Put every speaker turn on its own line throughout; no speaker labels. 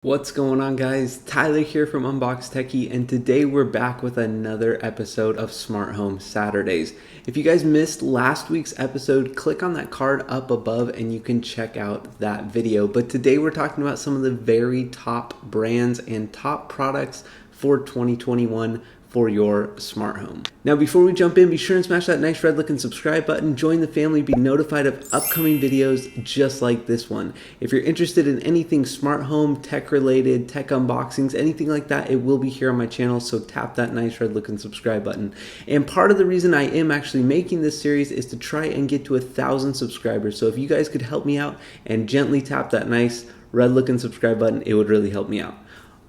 What's going on, guys? Tyler here from Unbox Techie, and today we're back with another episode of Smart Home Saturdays. If you guys missed last week's episode, click on that card up above and you can check out that video. But today we're talking about some of the very top brands and top products for 2021 for your smart home. Now, before we jump in, be sure and smash that nice red looking subscribe button, join the family, be notified of upcoming videos just like this one. If you're interested in anything smart home, tech related, tech unboxings, anything like that, it will be here on my channel, so tap that nice red looking subscribe button. And part of the reason I am actually making this series is to try and get to 1,000 subscribers. So if you guys could help me out and gently tap that nice red looking subscribe button, it would really help me out.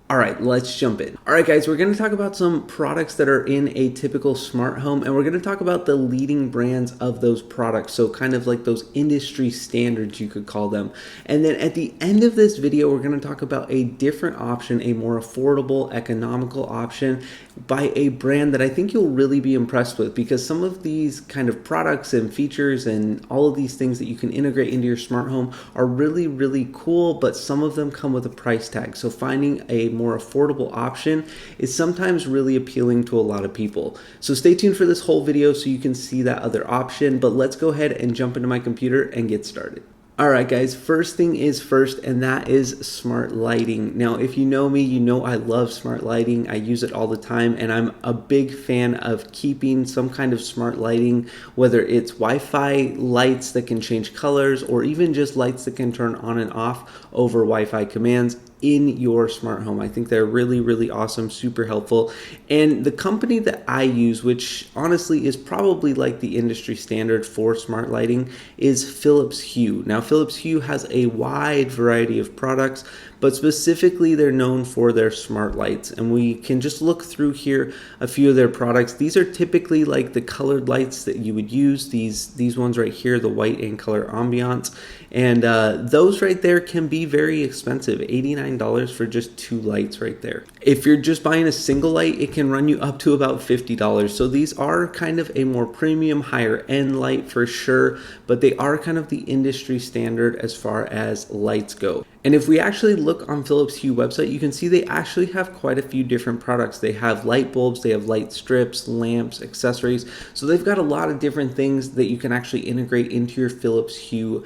All right, let's jump in. All right, guys, we're going to talk about some products that are in a typical smart home, and we're going to talk about the leading brands of those products, so kind of like those industry standards, you could call them. And then at the end of this video, we're going to talk about a different option, a more affordable, economical option by a brand that I think you'll really be impressed with, because some of these kind of products and features and all of these things that you can integrate into your smart home are really, really cool, but some of them come with a price tag. So finding a more affordable option is sometimes really appealing to a lot of people. So stay tuned for this whole video so you can see that other option, but let's go ahead and jump into my computer and get started. Alright, guys, first thing is first, and that is smart lighting. Now, if you know me, you know I love smart lighting. I use it all the time, and I'm a big fan of keeping some kind of smart lighting, whether it's Wi-Fi lights that can change colors or even just lights that can turn on and off over Wi-Fi commands in your smart home. I think they're really, really awesome, super helpful. And the company that I use, which honestly is probably like the industry standard for smart lighting, is Philips Hue. Now, Philips Hue has a wide variety of products, but specifically they're known for their smart lights. And we can just look through here a few of their products. These are typically like the colored lights that you would use. These ones right here, the white and color ambiance. And those right there can be very expensive, $89 for just two lights right there. If you're just buying a single light, it can run you up to about $50. So these are kind of a more premium, higher end light for sure, but they are kind of the industry standard as far as lights go. And if we actually look on Philips Hue website, you can see they actually have quite a few different products. They have light bulbs, they have light strips, lamps, accessories. So they've got a lot of different things that you can actually integrate into your Philips Hue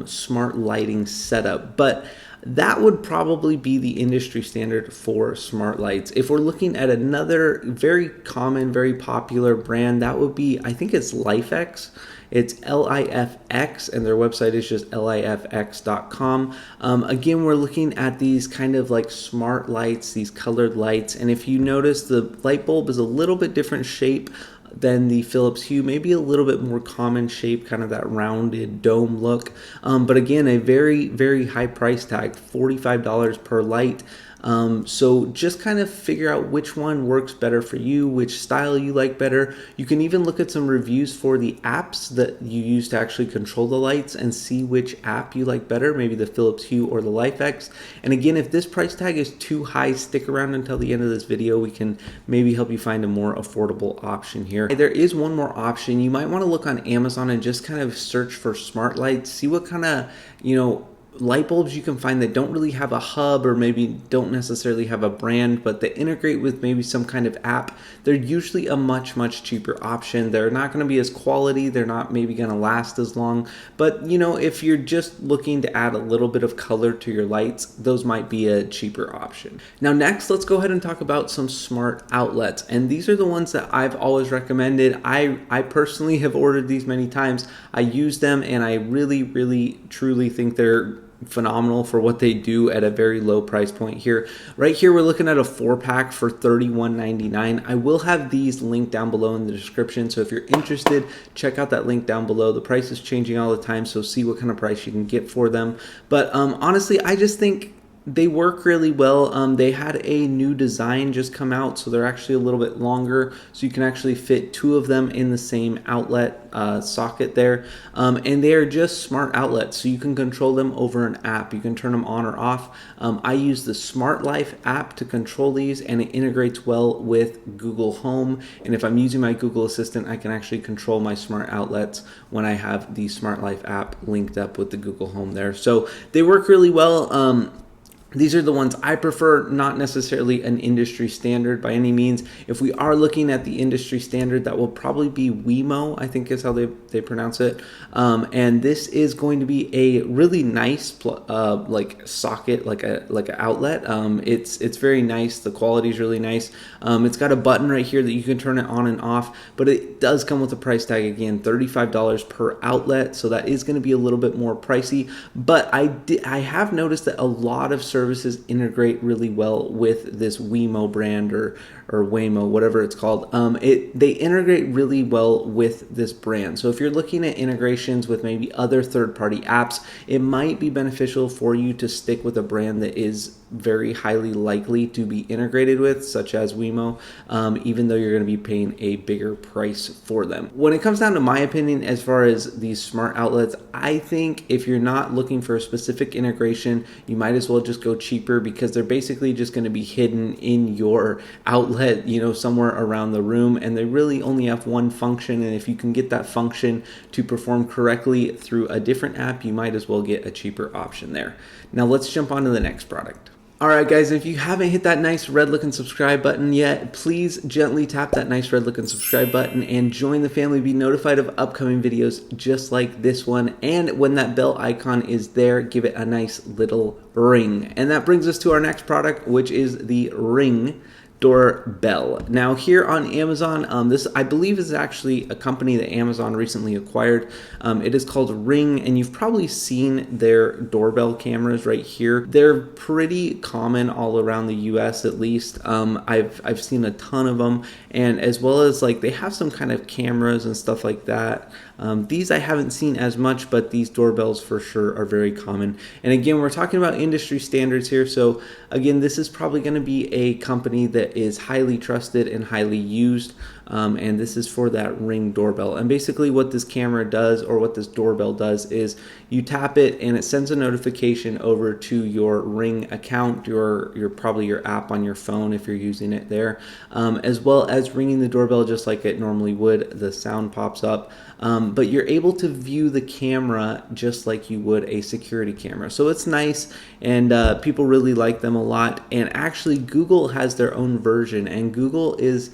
smart lighting setup. But that would probably be the industry standard for smart lights. If we're looking at another very common, very popular brand, that would be, I think it's LifX. It's LIFX, and their website is just lifx.com. Again, we're looking at these kind of like smart lights, these colored lights. And if you notice, the light bulb is a little bit different shape than the Philips Hue, maybe a little bit more common shape, kind of that rounded dome look. But again, a very, very high price tag, $45 per light. So just kind of figure out which one works better for you, which style you like better. You can even look at some reviews for the apps that you use to actually control the lights and see which app you like better, maybe the Philips Hue or the LifeX. And again, if this price tag is too high, stick around until the end of this video. We can maybe help you find a more affordable option here. There is one more option. You might want to look on Amazon and just kind of search for smart lights, see what kind of, light bulbs you can find that don't really have a hub or maybe don't necessarily have a brand, but that integrate with maybe some kind of app. They're usually a much, much cheaper option. They're not going to be as quality. They're not maybe going to last as long. But, if you're just looking to add a little bit of color to your lights, those might be a cheaper option. Now, next, let's go ahead and talk about some smart outlets. And these are the ones that I've always recommended. I personally have ordered these many times. I use them, and I really, really, truly think they're phenomenal for what they do at a very low price point here. Right here, we're looking at a 4-pack for $31.99. I will have these linked down below in the description, so if you're interested, check out that link down below. The price is changing all the time, so see what kind of price you can get for them. But honestly, I just think they work really well. They had a new design just come out, so they're actually a little bit longer, so you can actually fit two of them in the same outlet socket there. And they are just smart outlets, so you can control them over an app. You can turn them on or off. I use the Smart Life app to control these, and it integrates well with Google Home. And if I'm using my Google Assistant, I can actually control my smart outlets when I have the Smart Life app linked up with the Google Home there. So they work really well. These are the ones I prefer, not necessarily an industry standard by any means. If we are looking at the industry standard, that will probably be Wemo, I think is how they pronounce it. And this is going to be a really nice like socket, like an outlet. It's very nice. The quality is really nice. It's got a button right here that you can turn it on and off, but it does come with a price tag, again, $35 per outlet. So that is going to be a little bit more pricey. But I have noticed that a lot of services integrate really well with this Wemo brand or Waymo, whatever it's called. They integrate really well with this brand. So if you're looking at integrations with maybe other third-party apps, it might be beneficial for you to stick with a brand that is very highly likely to be integrated with, such as Wemo, even though you're going to be paying a bigger price for them. When it comes down to my opinion, as far as these smart outlets, I think if you're not looking for a specific integration, you might as well just go cheaper, because they're basically just going to be hidden in your outlet, somewhere around the room, and they really only have one function. And if you can get that function to perform correctly through a different app, you might as well get a cheaper option there. Now let's jump on to the next product. Alright guys, if you haven't hit that nice red looking subscribe button yet, please gently tap that nice red looking subscribe button and join the family. Be notified of upcoming videos just like this one. And when that bell icon is there, give it a nice little ring. And that brings us to our next product, which is the Ring Doorbell. Now here on Amazon, this I believe is actually a company that Amazon recently acquired. It is called Ring, and you've probably seen their doorbell cameras right here. They're pretty common all around the US, at least. I've seen a ton of them, and as well as like they have some kind of cameras and stuff like that. These I haven't seen as much, but these doorbells for sure are very common. And again, we're talking about industry standards here. So again, this is probably going to be a company that is highly trusted and highly used. And this is for that Ring doorbell. And basically what this camera does, or what this doorbell does, is you tap it and it sends a notification over to your Ring account, your probably your app on your phone if you're using it there, as well as ringing the doorbell just like it normally would. The sound pops up, but you're able to view the camera just like you would a security camera. So it's nice, and people really like them a lot. And actually Google has their own version, and Google is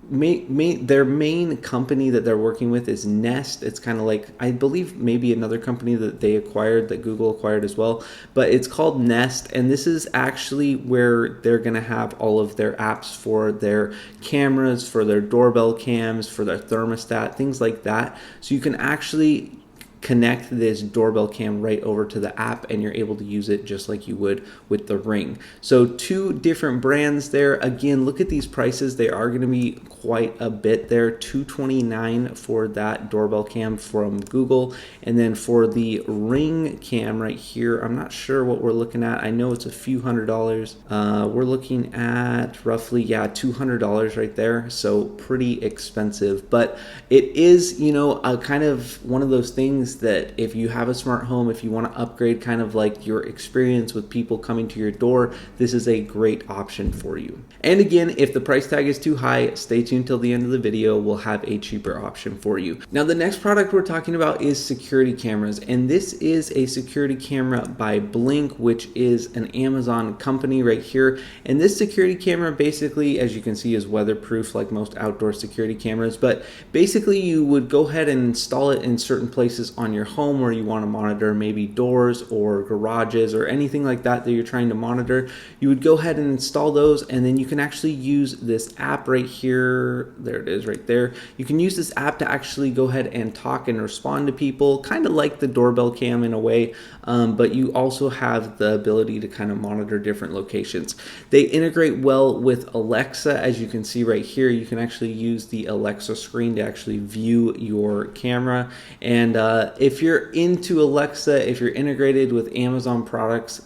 their main company that they're working with is Nest. It's kind of like, I believe, maybe another company that they acquired, that Google acquired as well, but it's called Nest. And this is actually where they're going to have all of their apps for their cameras, for their doorbell cams, for their thermostat, things like that. So you can actually connect this doorbell cam right over to the app, and you're able to use it just like you would with the Ring. So two different brands there. Again, look at these prices. They are going to be quite a bit there. $229 for that doorbell cam from Google, and then for the Ring cam right here, I'm not sure what we're looking at. I know it's a few $100s. We're looking at roughly, $200 right there. So pretty expensive, but it is, a kind of one of those things that if you have a smart home, if you want to upgrade kind of like your experience with people coming to your door, this is a great option for you. And again, if the price tag is too high, stay tuned till the end of the video. We'll have a cheaper option for you. Now, the next product we're talking about is security cameras, and this is a security camera by Blink, which is an Amazon company right here. And this security camera basically, as you can see, is weatherproof like most outdoor security cameras, but basically you would go ahead and install it in certain places on your home where you want to monitor maybe doors or garages or anything like that you're trying to monitor. You would go ahead and install those, and then you can actually use this app right here. There it is right there. You can use this app to actually go ahead and talk and respond to people, kind of like the doorbell cam in a way, but you also have the ability to kind of monitor different locations. They integrate well with Alexa. As you can see right here, you can actually use the Alexa screen to actually view your camera. And if you're into Alexa, if you're integrated with Amazon products,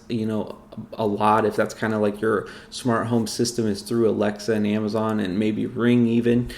a lot, if that's kind of like your smart home system is through Alexa and Amazon and maybe Ring even,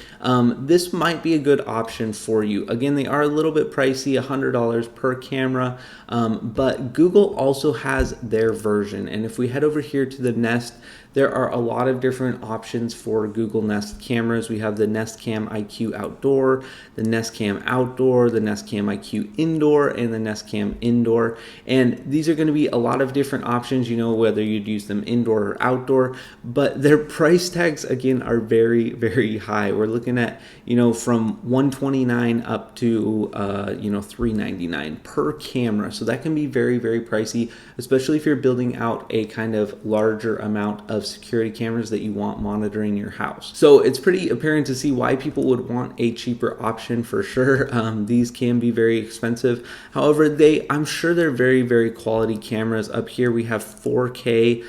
this might be a good option for you. Again, they are a little bit pricey, $100 per camera, but Google also has their version. And if we head over here to the Nest, there are a lot of different options for Google Nest cameras. We have the Nest Cam IQ Outdoor, the Nest Cam Outdoor, the Nest Cam IQ Indoor, and the Nest Cam Indoor. And these are going to be a lot of different options. whether you'd use them indoor or outdoor, but their price tags again are very, very high. We're looking at, from $129 up to, $399 per camera. So that can be very, very pricey, especially if you're building out a kind of larger amount of security cameras that you want monitoring your house. So it's pretty apparent to see why people would want a cheaper option for sure. These can be very expensive. However, I'm sure they're very, very quality cameras. Up here we have 4K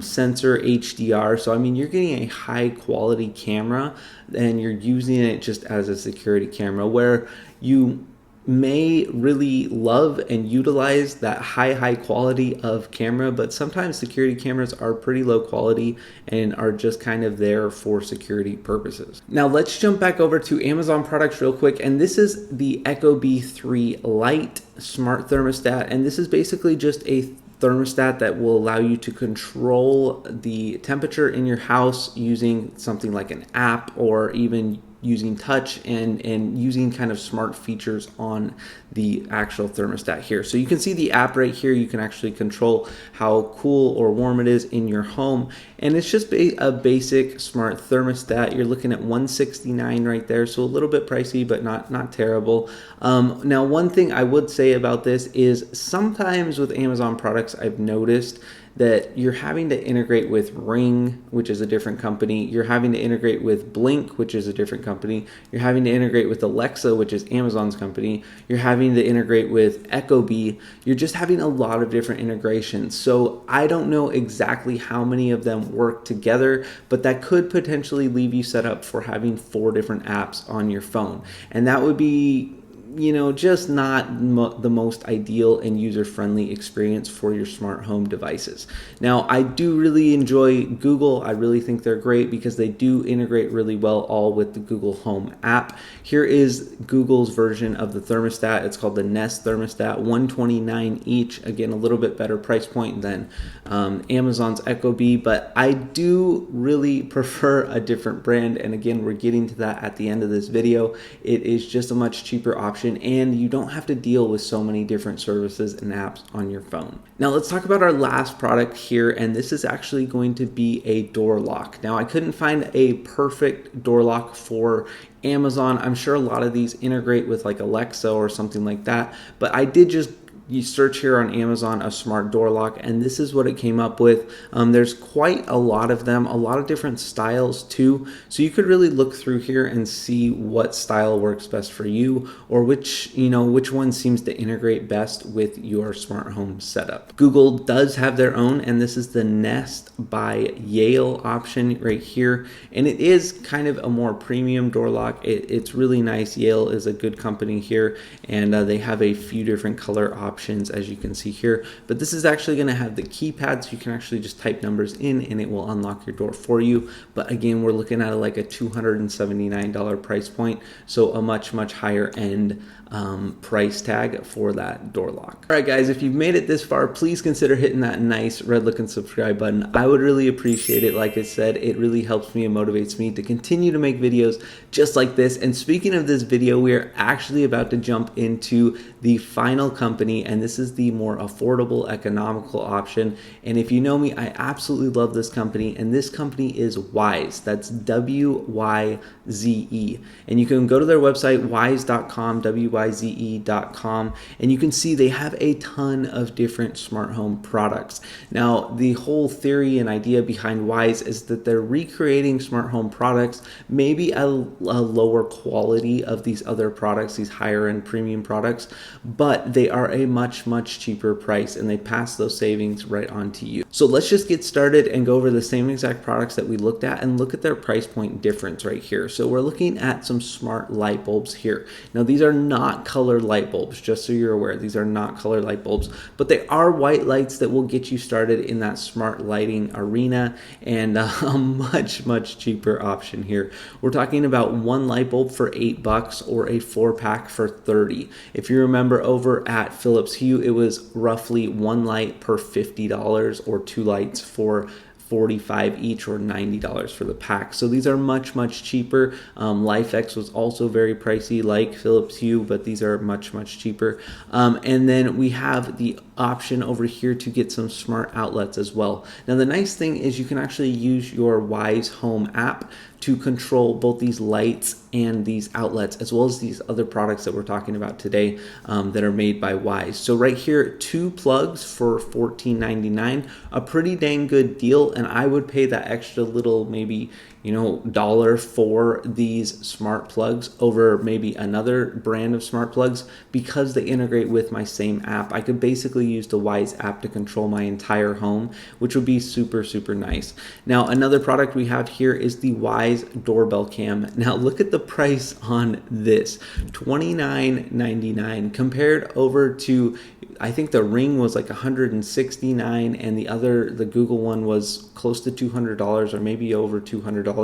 sensor HDR. So I mean, you're getting a high quality camera and you're using it just as a security camera, where you may really love and utilize that high quality of camera, but sometimes security cameras are pretty low quality and are just kind of there for security purposes. Now let's jump back over to Amazon products real quick, and this is the Ecobee 3 Lite smart thermostat, and this is basically just a thermostat that will allow you to control the temperature in your house using something like an app, or even using touch and using kind of smart features on the actual thermostat here. So you can see the app right here. You can actually control how cool or warm it is in your home. And it's just a basic smart thermostat. You're looking at $169 right there. So a little bit pricey, but not terrible. Now, one thing I would say about this is sometimes with Amazon products, I've noticed that you're having to integrate with Ring, which is a different company. You're having to integrate with Blink, which is a different company. You're having to integrate with Alexa, which is Amazon's company. You're having to integrate with Ecobee. You're just having a lot of different integrations. So I don't know exactly how many of them work together, but that could potentially leave you set up for having 4 different apps on your phone. And that would be just not the most ideal and user-friendly experience for your smart home devices. Now, I do really enjoy Google. I really think they're great because they do integrate really well all with the Google Home app. Here is Google's version of the thermostat. It's called the Nest thermostat, $129 each. Again, a little bit better price point than Amazon's Ecobee, but I do really prefer a different brand. And again, we're getting to that at the end of this video. It is just a much cheaper option, and you don't have to deal with so many different services and apps on your phone. Now let's talk about our last product here, and this is actually going to be a door lock. Now I couldn't find a perfect door lock for Amazon. I'm sure a lot of these integrate with like Alexa or something like that, but I did just search here on Amazon a smart door lock, and this is what it came up with. There's quite a lot of them, a lot of different styles too, so you could really look through here and see what style works best for you, or which one seems to integrate best with your smart home setup. Google does have their own, and this is the Nest by Yale option right here, and it is kind of a more premium door lock. It's really nice. Yale is a good company here, and they have a few different color options, as you can see here, but this is actually going to have the keypad, so you can actually just type numbers in and it will unlock your door for you. But again, we're looking at like a $279 price point, so a much higher end price tag for that door lock. All right, guys, if you've made it this far, please consider hitting that nice red looking subscribe button. I would really appreciate it. Like I said, it really helps me and motivates me to continue to make videos just like this. And speaking of this video, we are actually about to jump into the final company, and this is the more affordable, economical option. And if you know me, I absolutely love this company, and this company is Wyze. That's Wyze. And you can go to their website, wyze.com, wyze.com, and you can see they have a ton of different smart home products. Now, the whole theory and idea behind Wyze is that they're recreating smart home products, maybe a lower quality of these other products, these higher end premium products, but they are a much cheaper price, and they pass those savings right on to you. So let's just get started and go over the same exact products that we looked at and look at their price point difference right here. So we're looking at some smart light bulbs here. Now, these are not colored light bulbs, just so you're aware. These are not colored light bulbs, but they are white lights that will get you started in that smart lighting arena, and a much cheaper option here. We're talking about one light bulb for $8 or a 4-pack for $30. If you remember over at Philips Hue, it was roughly one light per $50 or 2 lights for $45 each or $90 for the pack. So these are much cheaper. LifeX was also very pricey, like Philips Hue, but these are much cheaper. And then we have the option over here to get some smart outlets as well. Now the nice thing is you can actually use your Wise Home app to control both these lights and these outlets, as well as these other products that we're talking about today that are made by Wise. So right here, 2 plugs for $14.99, a pretty dang good deal, and I would pay that extra little maybe dollar for these smart plugs over maybe another brand of smart plugs because they integrate with my same app. I could basically use the Wise app to control my entire home, which would be super nice. Now another product we have here is the Wise doorbell cam. Now look at the price on this, $29.99 compared over to, I think the Ring was like $169 and the Google one was close to $200 or maybe over $200.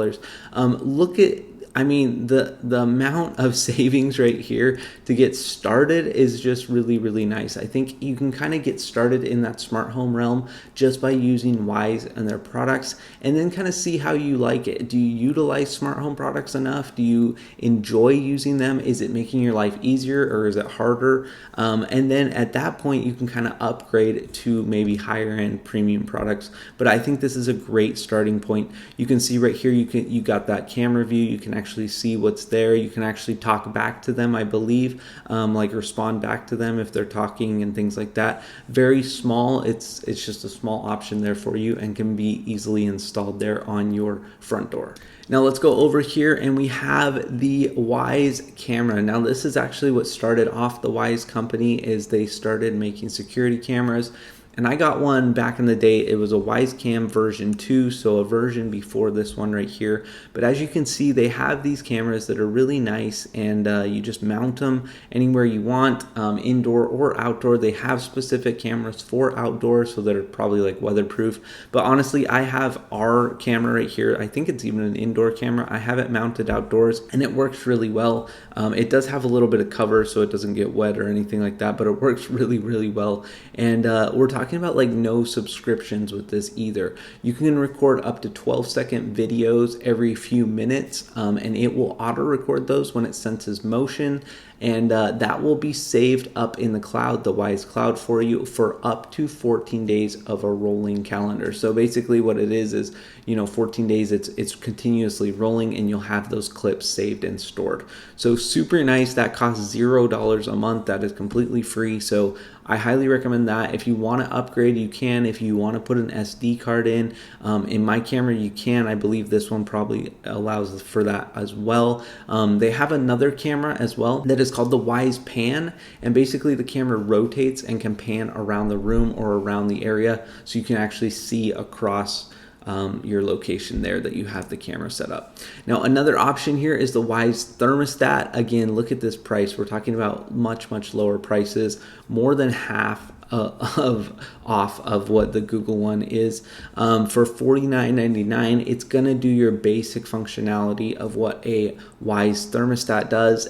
Look at, the amount of savings right here to get started is just really nice. I think you can kind of get started in that smart home realm just by using Wise and their products, and then kind of see how you like it. Do you utilize smart home products enough? Do you enjoy using them? Is it making your life easier or is it harder? And then at that point you can kind of upgrade to maybe higher end premium products. But I think this is a great starting point. You can see right here, you got that camera view. You can actually see what's there. You can actually talk back to them, I believe, like respond back to them if they're talking and things like that. Very small. It's just a small option there for you and can be easily installed there on your front door. Now let's go over here and we have the Wise camera. Now this is actually what started off the Wise company, is they started making security cameras. And I got one back in the day. It was a Wise Cam version 2, so a version before this one right here. But as you can see, they have these cameras that are really nice, and you just mount them anywhere you want, indoor or outdoor. They have specific cameras for outdoor, so that are probably like weatherproof. But honestly, I have our camera right here. I think it's even an indoor camera. I have it mounted outdoors, and it works really well. It does have a little bit of cover, so it doesn't get wet or anything like that, but it works really well. And we're talking about like no subscriptions with this either. You can record up to 12-second videos every few minutes, and it will auto record those when it senses motion, and that will be saved up in the cloud, the Wise Cloud, for you for up to 14 days of a rolling calendar. So basically what it is 14 days, it's continuously rolling, and you'll have those clips saved and stored. So super nice. That costs $0 a month. That is completely free. So I highly recommend that. If you want to upgrade, you can. If you want to put an SD card in my camera, you can. I believe this one probably allows for that as well. They have another camera as well that is called the Wise Pan, and basically the camera rotates and can pan around the room or around the area, so you can actually see across your location there that you have the camera set up. Now another option here is the Wise Thermostat. Again, look at this price. We're talking about much lower prices, more than half off of what the Google one is. For $49.99, it's gonna do your basic functionality of what a Wise thermostat does,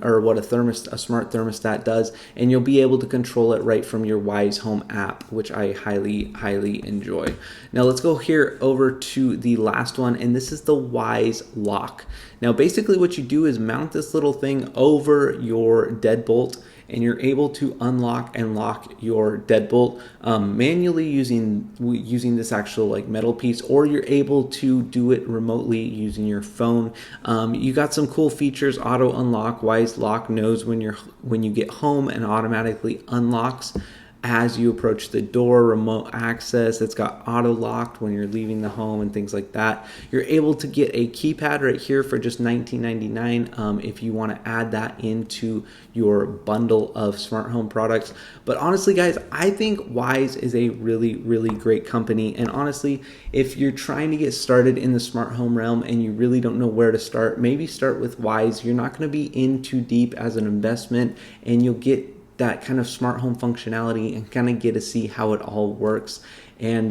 or what a smart thermostat does, and you'll be able to control it right from your Wise Home app, which I highly enjoy. Now let's go here over to the last one, and this is the Wise Lock. Now basically what you do is mount this little thing over your deadbolt, and you're able to unlock and lock your deadbolt manually using this actual like metal piece, or you're able to do it remotely using your phone. You got some cool features. Auto unlock. Wise Lock knows when you get home and automatically unlocks as you approach the door. Remote access. It's got auto locked when you're leaving the home and things like that. You're able to get a keypad right here for just $19.99 if you want to add that into your bundle of smart home products. But honestly, guys, I think Wise is a really great company. And honestly, if you're trying to get started in the smart home realm and you really don't know where to start, maybe start with Wise. You're not going to be in too deep as an investment, and you'll get that kind of smart home functionality and kind of get to see how it all works. And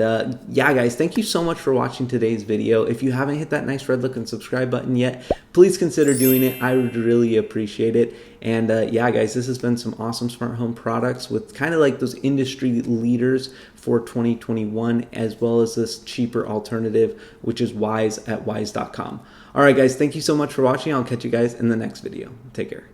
yeah, guys, thank you so much for watching today's video. If you haven't hit that nice red looking subscribe button yet, please consider doing it. I would really appreciate it. And yeah, guys, this has been some awesome smart home products with kind of like those industry leaders for 2021, as well as this cheaper alternative, which is Wise at wise.com. All right, guys, thank you so much for watching. I'll catch you guys in the next video. Take care.